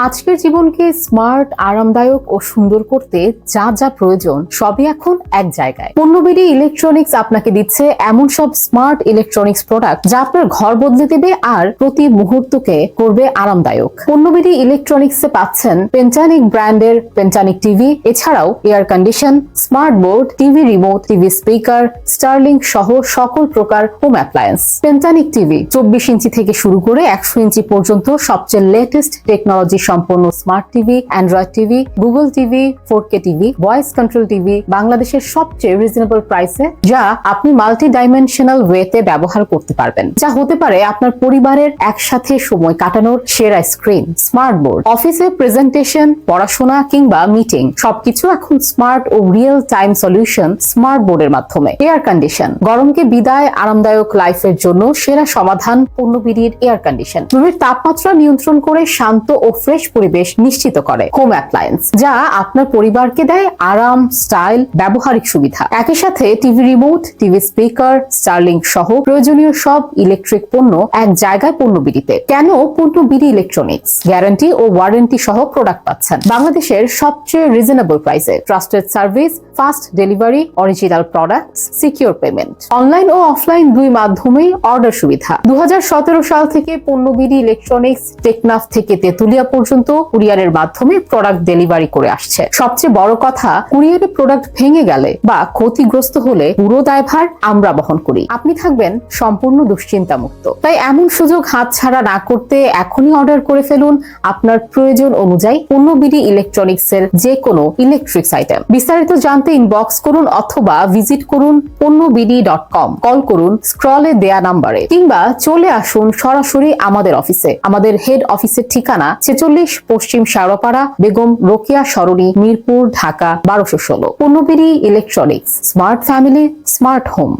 আজকের জীবনকে স্মার্ট, আরামদায়ক ও সুন্দর করতে যা যা প্রয়োজন সবই এখন এক জায়গায়। পণ্যবিডি ইলেকট্রনিক্স আপনাকে দিচ্ছে এমন সব স্মার্ট ইলেকট্রনিক্স প্রোডাক্ট যা আপনার ঘর বদলে দেবে আর প্রতি মুহূর্তকে করবে আরামদায়ক। পণ্যবিডি ইলেকট্রনিক্সে পাচ্ছেন পেন্টানিক ব্র্যান্ডের পেন্টানিক টিভি, এছাড়াও air condition, smart board, TV remote, TV speaker, Starlink সহ সকল প্রকার হোম অ্যাপ্লায়েন্স। পেন্টানিক টিভি 24 ইঞ্চি থেকে শুরু করে 100 ইঞ্চি পর্যন্ত সবচেয়ে লেটেস্ট টেকনোলজি সম্পন্ন smart TV, Android TV, Google TV, 4K TV, voice control TV বাংলাদেশের সবচেয়ে রিজনেবল প্রাইসে, যা আপনি মাল্টি ডাইমেনশনাল ওয়েতে ব্যবহার করতে পারবেন, যা হতে পারে আপনার পরিবারের একসাথে সময় কাটানোর সেরা স্ক্রিন। স্মার্ট বোর্ড, অফিসে প্রেজেন্টেশন, পড়াশোনা কিংবা মিটিং সবকিছু এখন স্মার্ট ও রিয়েল টাইম সলিউশন স্মার্ট বোর্ডের মাধ্যমে। এয়ার কন্ডিশন, গরমকে বিদায়, আরামদায়ক লাইফের জন্য সেরা সমাধান পণ্যবিডির এয়ার কন্ডিশন। রুমের তাপমাত্রা নিয়ন্ত্রণ করে শান্ত ও ফ্রেশ পরিবেশ নিশ্চিত করে। হোম অ্যাপ্লায়েন্স, যা আপনার পরিবারকে দেয় আরাম, স্টাইল, ব্যবহারিক সুবিধা। একই সাথে TV remote, TV speaker, Starlink সহ প্রয়োজনীয় সব ইলেকট্রিক পণ্য এক জায়গায় পণ্যবিডিতে। কেন পণ্যবিডি ইলেকট্রনিক্স? গ্যারান্টি ও ওয়ারেন্টি সহ প্রোডাক্ট পাচ্ছেন বাংলাদেশের সবচেয়ে রিজনেবল প্রাইসে। Trusted service, fast delivery, original products, secure payment. Online ও অফলাইন দুই মাধ্যমেই অর্ডার সুবিধা। 2017 সাল থেকে পণ্যবিডি ইলেকট্রনিক্স টেকনাফ থেকে তেতুলিয়া পর্যন্ত কুরিয়ারের মাধ্যমে প্রোডাক্ট ডেলিভারি করে আসছে। সবচেয়ে বড় কথা, কুরিয়ারে প্রোডাক্ট ভেঙে গেলে বা ক্ষতিগ্রস্ত হলে পুরো দায়ভার আমরা বহন করি। আপনি থাকবেন সম্পূর্ণ দুশ্চিন্তা মুক্ত। তাই এমন সুযোগ হাতছাড়া না করতে এখনই অর্ডার করে ফেলুন আপনার প্রয়োজন অনুযায়ী পণ্যবিডি ইলেকট্রনিক্স এর যে কোনো ইলেকট্রিক্স আইটেম। বিস্তারিত জানতে ইনবক্স করুন অথবা ভিজিট করুন পণ্যবিডি.com, কল করুন স্ক্রলে দেয়া নাম্বারে, কিংবা চলে আসুন সরাসরি আমাদের অফিসে। আমাদের হেড অফিসের ঠিকানা 46 পশ্চিম শেওড়াপাড়া, বেগম রোকেয়া সরণি, মিরপুর, ঢাকা 1216। পণ্যবিডি electronics, smart family, smart home.